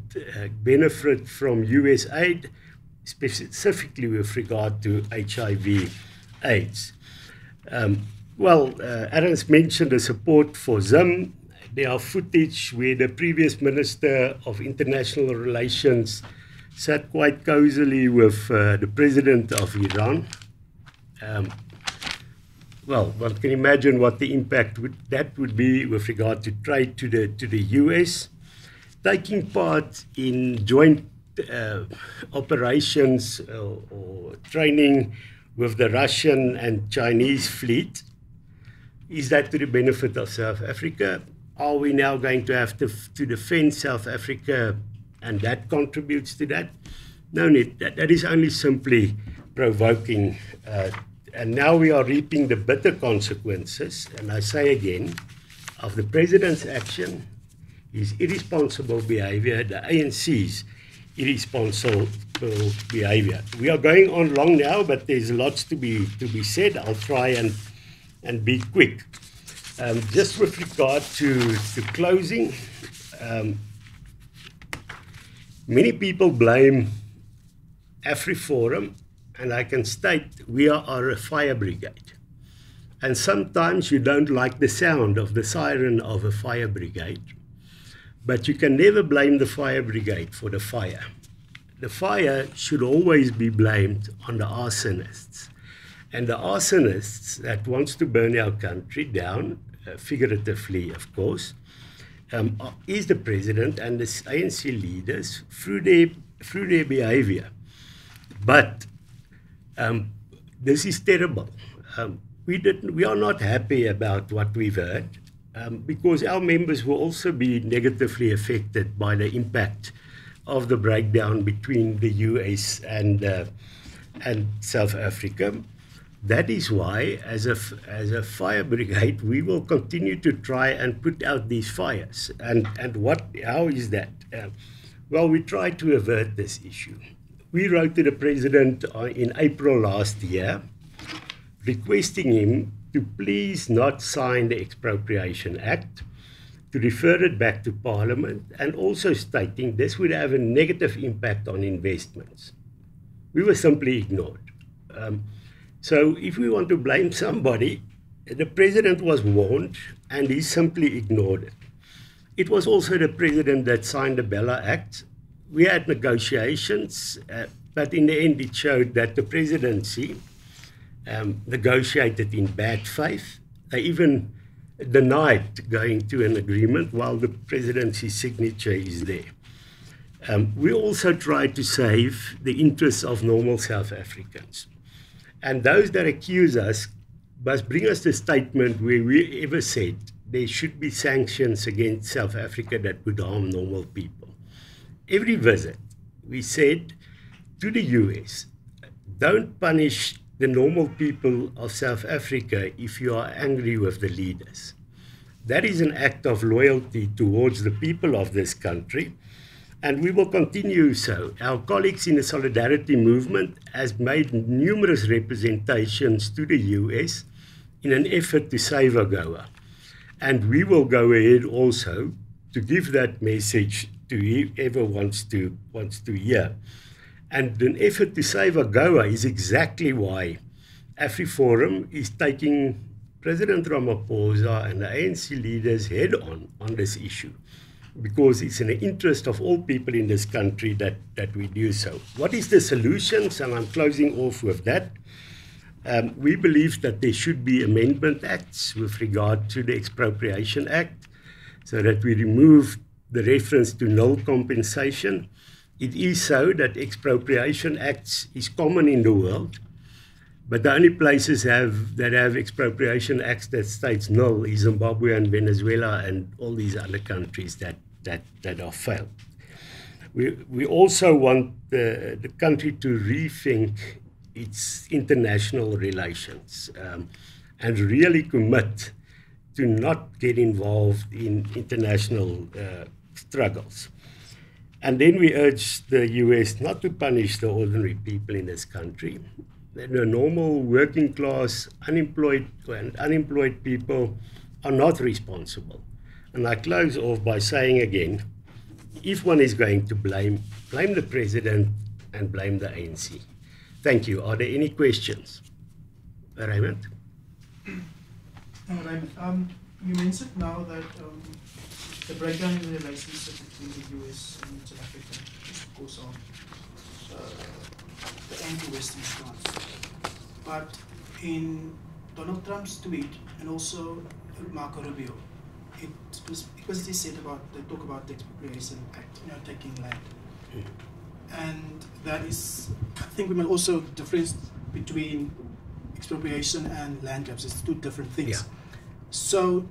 benefit from US aid, specifically with regard to HIV/AIDS? Adams mentioned the support for Zim. There are footage where the previous Minister of International Relations sat quite cozily with the President of Iran. One can imagine what the impact would be with regard to trade to the US. Taking part in joint operations or training with the Russian and Chinese fleet, is that to the benefit of South Africa? Are we now going to have to defend South Africa and that contributes to that? No need. That is only simply provoking. And now we are reaping the bitter consequences, and I say again, of the President's action, his irresponsible behavior, the ANC's irresponsible behavior. We are going on long now, but there's lots to be said. I'll try and be quick. Just with regard to closing, many people blame AfriForum, and I can state we are a fire brigade. And sometimes you don't like the sound of the siren of a fire brigade, but you can never blame the fire brigade for the fire. The fire should always be blamed on the arsonists. And the arsonists that wants to burn our country down, figuratively of course, is the President and the ANC leaders through their behavior. But this is terrible. We are not happy about what we've heard because our members will also be negatively affected by the impact of the breakdown between the US and South Africa. That is why, as a fire brigade, we will continue to try and put out these fires. And how is that? We try to avert this issue. We wrote to the President in April last year, requesting him to please not sign the Expropriation Act, to refer it back to Parliament, and also stating this would have a negative impact on investments. We were simply ignored. So if we want to blame somebody, the President was warned and he simply ignored it. It was also the President that signed the Bella Act. We had negotiations, but in the end it showed that the Presidency negotiated in bad faith. They even denied going to an agreement while the Presidency's signature is there. We also try to save the interests of normal South Africans. And those that accuse us must bring us the statement where we ever said there should be sanctions against South Africa that would harm normal people. Every visit, we said to the US, don't punish the normal people of South Africa if you are angry with the leaders. That is an act of loyalty towards the people of this country, and we will continue so. Our colleagues in the Solidarity Movement has made numerous representations to the US in an effort to save AGOA. And we will go ahead also to give that message to whoever wants to hear. And an effort to save AGOA is exactly why AfriForum is taking President Ramaphosa and the ANC leaders head on this issue, because it's in the interest of all people in this country that we do so. What is the solutions? And I'm closing off with that. We believe that there should be amendment acts with regard to the Expropriation Act, so that we remove the reference to null compensation. It is so that Expropriation Acts is common in the world, but the only places that have Expropriation Acts that states null is Zimbabwe and Venezuela and all these other countries that are failed. We also want the country to rethink its international relations and really commit to not get involved in international struggles. And then we urge the US not to punish the ordinary people in this country. The normal working class, unemployed people are not responsible. And I close off by saying again, if one is going to blame the president and blame the ANC. Thank you. Are there any questions? Raymond? Raymond, you mentioned now that the breakdown in the relationship between the US and South Africa is because of the anti-Western stance. But in Donald Trump's tweet and also Marco Rubio, it explicitly said they talk about the Expropriation Act, taking land. And that is, I think we must also difference between expropriation and land grabs. It's two different things. Yeah. So,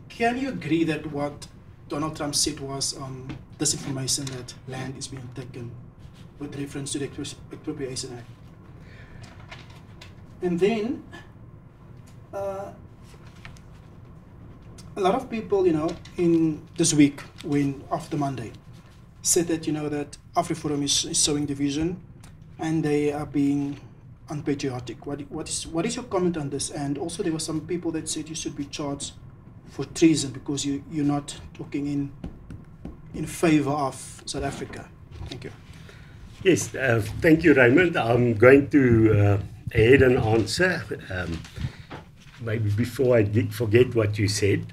can you agree that what Donald Trump said was disinformation, that land is being taken with reference to the Expropriation Act? And then, a lot of people, in this week, after Monday, said that, that AfriForum is sowing division and they are being unpatriotic. What is your comment on this? And also there were some people that said you should be charged for treason because you're not talking in favor of South Africa. Thank you. Yes, thank you, Raymond. I'm going to add an answer, maybe before I forget what you said.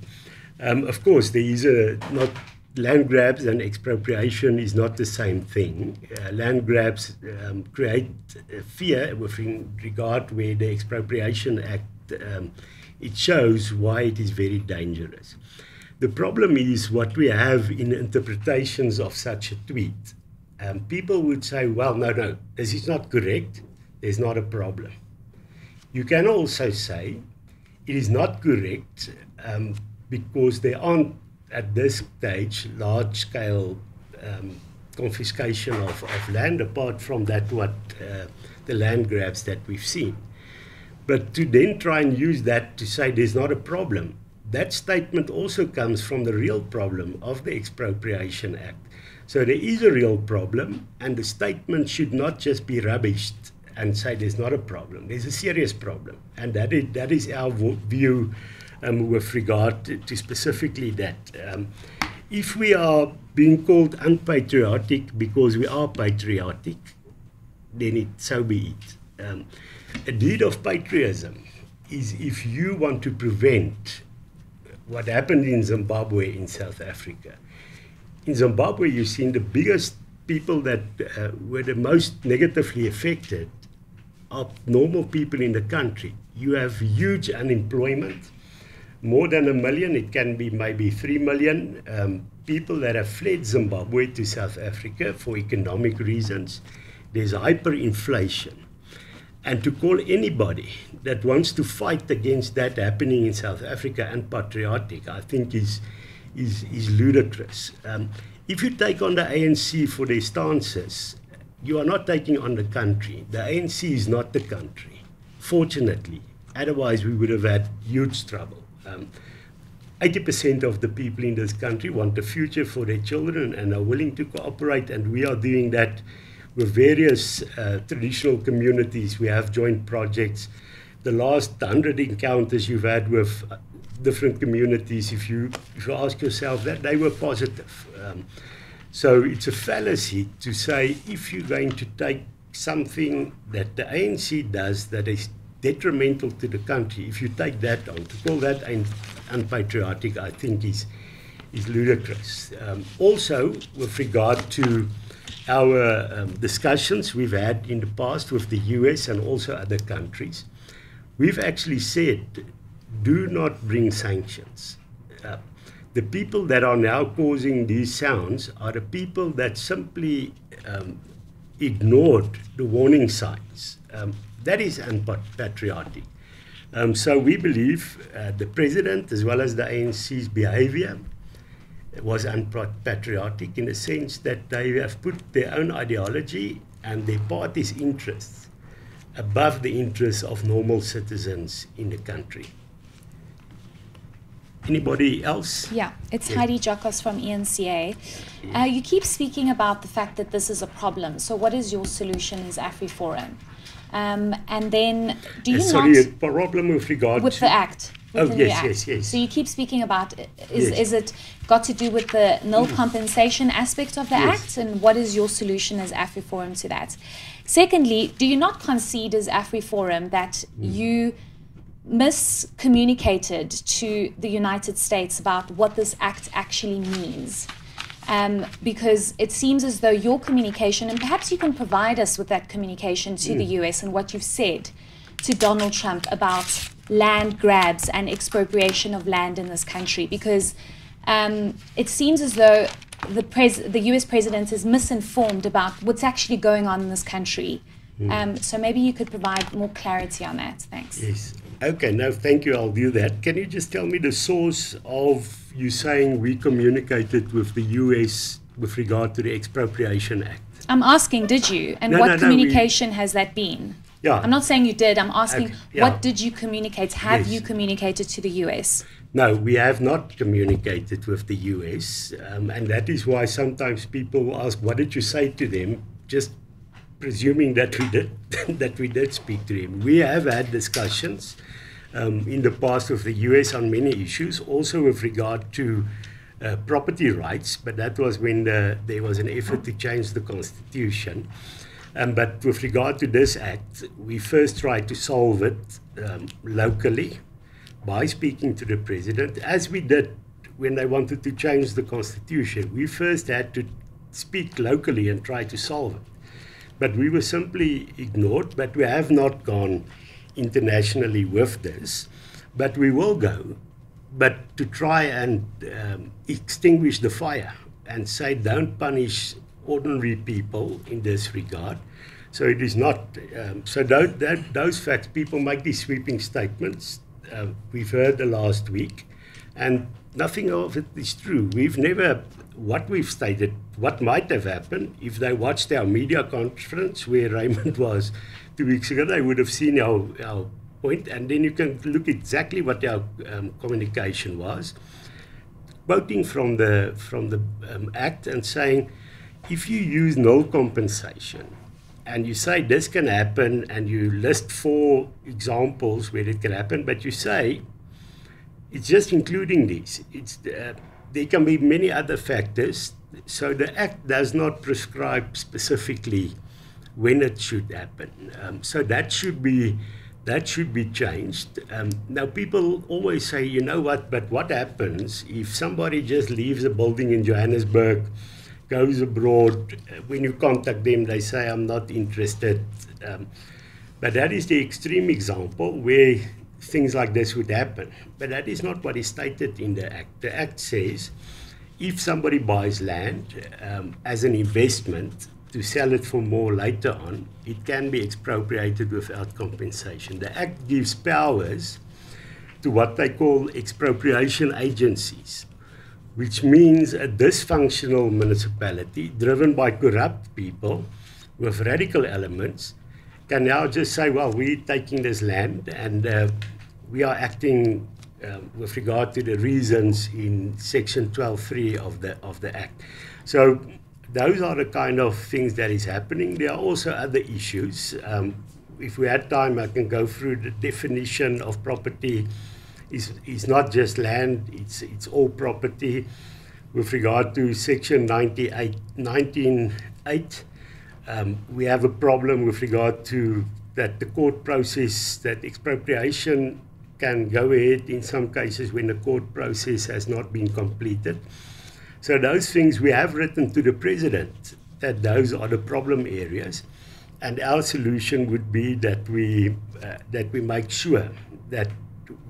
Of course, there is not land grabs and expropriation is not the same thing. Land grabs create fear with regard where the Expropriation Act, it shows why it is very dangerous. The problem is what we have in interpretations of such a tweet. People would say, well, no, this is not correct. There's not a problem. You can also say it is not correct because there aren't, at this stage, large-scale confiscation of land, apart from that the land grabs that we've seen. But to then try and use that to say there's not a problem, that statement also comes from the real problem of the Expropriation Act. So there is a real problem, and the statement should not just be rubbished and say there's not a problem. There's a serious problem, and that is our view with regard to specifically that. If we are being called unpatriotic because we are patriotic, then so be it. A deed of patriotism is if you want to prevent what happened in Zimbabwe in South Africa. In Zimbabwe, you've seen the biggest people that were the most negatively affected are normal people in the country. You have huge unemployment. more than 1 million, it can be maybe 3 million people that have fled Zimbabwe to South Africa for economic reasons. There's hyperinflation. And to call anybody that wants to fight against that happening in South Africa unpatriotic, I think is ludicrous. If you take on the ANC for their stances, you are not taking on the country. The ANC is not the country, fortunately. Otherwise, we would have had huge trouble. 80% of the people in this country want a future for their children and are willing to cooperate, and we are doing that with various traditional communities. We have joint projects. The last 100 encounters you've had with different communities, if you ask yourself that, they were positive. So it's a fallacy to say if you're going to take something that the ANC does that is detrimental to the country, if you take that on, to call that unpatriotic, I think is ludicrous. Also, with regard to our discussions we've had in the past with the US and also other countries, we've actually said, do not bring sanctions. The people that are now causing these sounds are the people that simply ignored the warning signs. That is unpatriotic. So we believe the president as well as the ANC's behavior was unpatriotic in the sense that they have put their own ideology and their party's interests above the interests of normal citizens in the country. Anybody else? Yeah, it's Heidi Jokos from ENCA. You keep speaking about the fact that this is a problem. So what is your solution as AfriForum? And then do you sorry, a problem with regard with to the act? With the new act. Yes. So you keep speaking about, is it got to do with the nil compensation aspect of the act? And what is your solution as AfriForum to that? Secondly, do you not concede as AfriForum that you miscommunicated to the United States about what this act actually means? Because it seems as though your communication, and perhaps you can provide us with that communication to the US and what you've said to Donald Trump about land grabs and expropriation of land in this country, because it seems as though the US president is misinformed about what's actually going on in this country. So maybe you could provide more clarity on that. Thanks. Yes. Okay, no, thank you. I'll do that. Can you just tell me the source of you saying we communicated with the US with regard to the Expropriation Act? I'm asking, did you? And what communication has that been? Yeah. I'm not saying you did. I'm asking, Okay, yeah. what did you communicate? Have Yes. you communicated to the US? No, we have not communicated with the US, and that is why sometimes people ask, what did you say to them? Just presuming that we did, that we did speak to them. We have had discussions in the past with the US on many issues, also with regard to property rights, but that was when there was an effort to change the Constitution. But with regard to this act, we first tried to solve it locally by speaking to the president, as we did when they wanted to change the Constitution. We first had to speak locally and try to solve it. But we were simply ignored, but we have not gone internationally with this. But we will go, but to try and extinguish the fire and say don't punish ordinary people in this regard. So it is not, so those facts, people make these sweeping statements. We've heard the last week, and nothing of it is true. We've never, what we've stated, what might have happened, if they watched our media conference where Raymond was 2 weeks ago, they would have seen our point, and then you can look exactly what our communication was, quoting from the Act and saying, if you use null compensation, and you say this can happen, and you list 4 examples where it can happen, but you say, it's just including these. There can be many other factors, so the Act does not prescribe specifically when it should happen. So that should be changed. Now people always say, you know what, but what happens if somebody just leaves a building in Johannesburg, goes abroad, when you contact them, they say, I'm not interested. But that is the extreme example where things like this would happen. But that is not what is stated in the Act. The Act says if somebody buys land as an investment to sell it for more later on, it can be expropriated without compensation. The Act gives powers to what they call expropriation agencies, which means a dysfunctional municipality driven by corrupt people with radical elements can now just say, well, we're taking this land and we are acting with regard to the reasons in Section 12.3 of the Act. So those are the kind of things that is happening. There are also other issues. If we had time, I can go through the definition of property. Is not just land, it's all property. With regard to Section 19.8, we have a problem with regard to that the court process, that expropriation can go ahead in some cases when the court process has not been completed. So those things we have written to the President that those are the problem areas, and our solution would be that we make sure that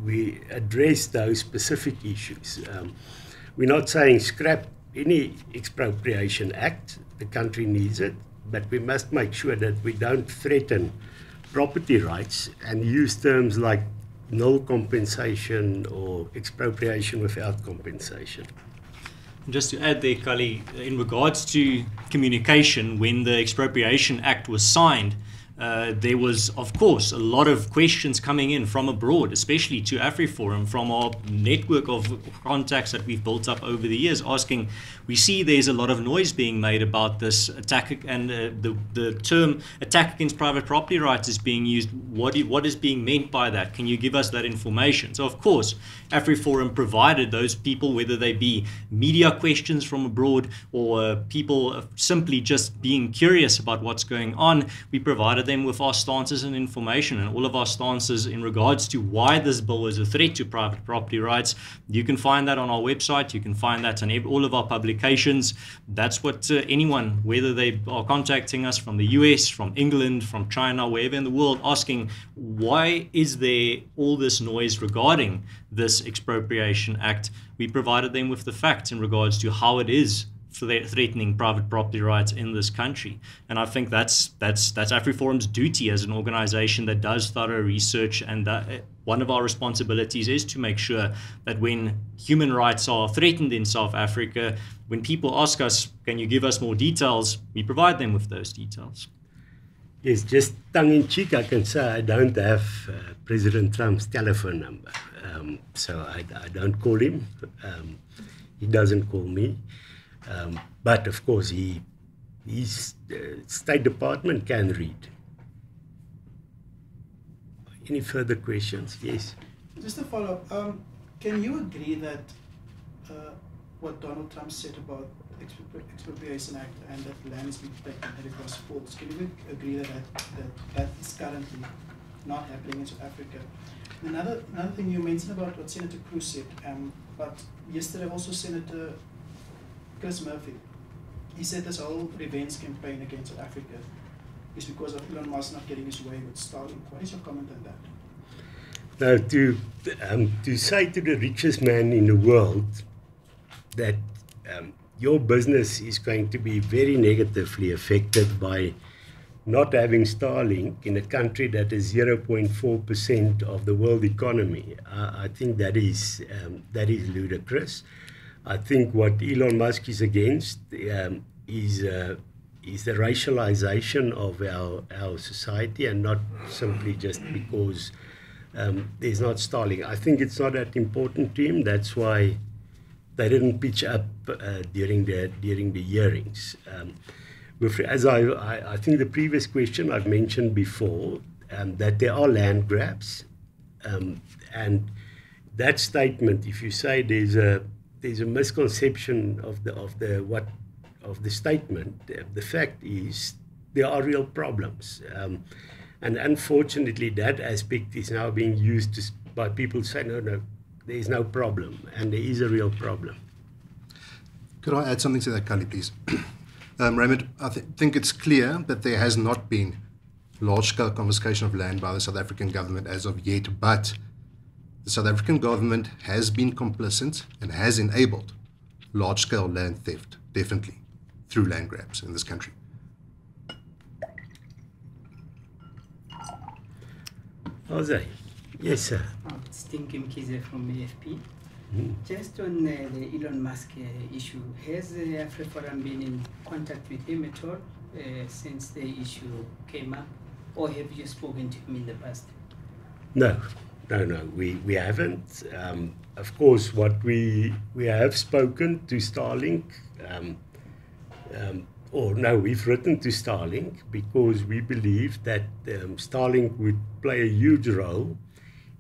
we address those specific issues. We're not saying scrap any expropriation act, the country needs it, but we must make sure that we don't threaten property rights and use terms like null compensation or expropriation without compensation. Just to add there, Kali, in regards to communication, when the Expropriation Act was signed, there was, of course, a lot of questions coming in from abroad, especially to AfriForum, from our network of contacts that we've built up over the years, asking, we see there's a lot of noise being made about this attack, and the term attack against private property rights is being used. What is being meant by that? Can you give us that information? So, of course, AfriForum provided those people, whether they be media questions from abroad or people simply just being curious about what's going on, we provided them with our stances and information, and all of our stances in regards to why this bill is a threat to private property rights. You can find that on our website. You can find that on all of our publications. That's what anyone, whether they are contacting us from the US, from England, from China, wherever in the world, asking why is there all this noise regarding this Expropriation Act, we provided them with the facts in regards to how it is threatening private property rights in this country. And I think that's AfriForum's duty as an organization that does thorough research, and one of our responsibilities is to make sure that when human rights are threatened in South Africa, when people ask us, can you give us more details, we provide them with those details. Yes, just tongue-in-cheek, I can say I don't have President Trump's telephone number. So I don't call him. He doesn't call me. But of course, his State Department can read. Any further questions? Yes. Just to follow up, can you agree that what Donald Trump said about the Expropriation Act and that land is being taken at a cost false, can you agree that is currently not happening in South Africa? Another thing you mentioned about what Senator Cruz said, but yesterday also Senator Chris Murphy, he said this whole revenge campaign against South Africa is because of Elon Musk not getting his way with Starlink. What is your comment on that? Now, to say to the richest man in the world that your business is going to be very negatively affected by not having Starlink in a country that is 0.4% of the world economy, I think that is ludicrous. I think what Elon Musk is against is the racialization of our society, and not simply just because there's not Starlink. I think it's not that important to him. That's why they didn't pitch up during the hearings. As I think the previous question I've mentioned before, that there are land grabs, and that statement, if you say there's a misconception of the statement, the fact is there are real problems, and unfortunately that aspect is now being used by people to say no, there is no problem, and there is a real problem. Could I add something to that, Kali, please? Raymond, I think it's clear that there has not been large-scale confiscation of land by the South African government as of yet, but the South African government has been complicit and has enabled large-scale land theft, definitely, through land grabs in this country. Jose. Yes, sir. Stinkim Kize from AFP. Just on the Elon Musk issue, has AfriForum been in contact with him at all since the issue came up, or have you spoken to him in the past? No, we haven't. Of course, what we have spoken to Starlink, we've written to Starlink because we believe that Starlink would play a huge role,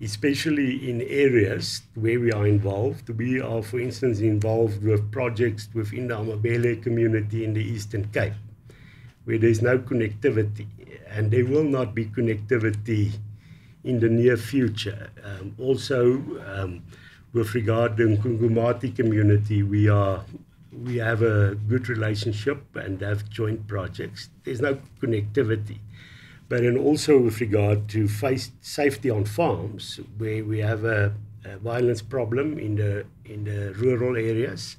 especially in areas where we are involved. We are, for instance, involved with projects within the Amabele community in the Eastern Cape, where there's no connectivity, and there will not be connectivity in the near future. Also, with regard to the Nkungumati community, we have a good relationship and have joint projects. There's no connectivity. But then also with regard to safety on farms, where we have a violence problem in the rural areas,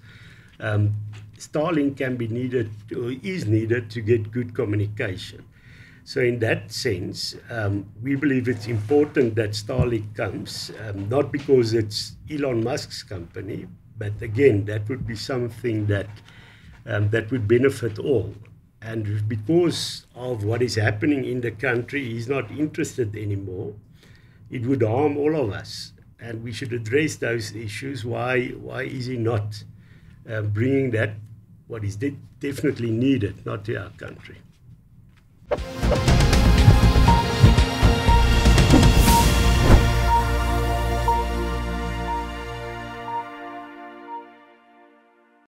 Starlink can be needed or is needed to get good communication. So in that sense, we believe it's important that Starlink comes, not because it's Elon Musk's company, but again, that would be something that would benefit all. And because of what is happening in the country, he's not interested anymore. It would harm all of us, and we should address those issues. Why is he not bringing that, what is definitely needed, not to our country?